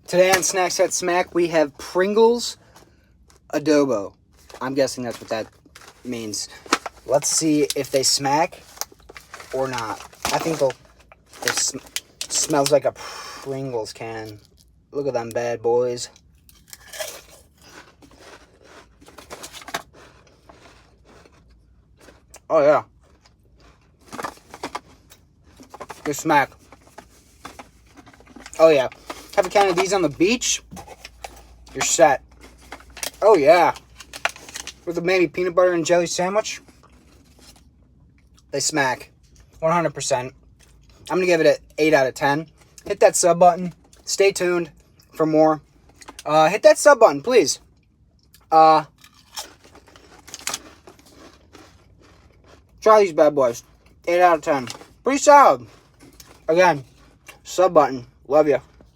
Today on Snacks at Smack, we have Pringles Adobo. I'm guessing that's what that means. Let's see if they smack or not. I think it smells like a Pringles can. Look at them bad boys. Oh yeah. Good smack. Oh yeah. Have a can of these on the beach. You're set. Oh yeah. With a maybe peanut butter and jelly sandwich. They smack. 100%. I'm going to give it an 8 out of 10. Hit that sub button. Stay tuned for more. Hit that sub button, please. Try these bad boys. 8 out of 10. Pretty solid. Again, sub button. Love you.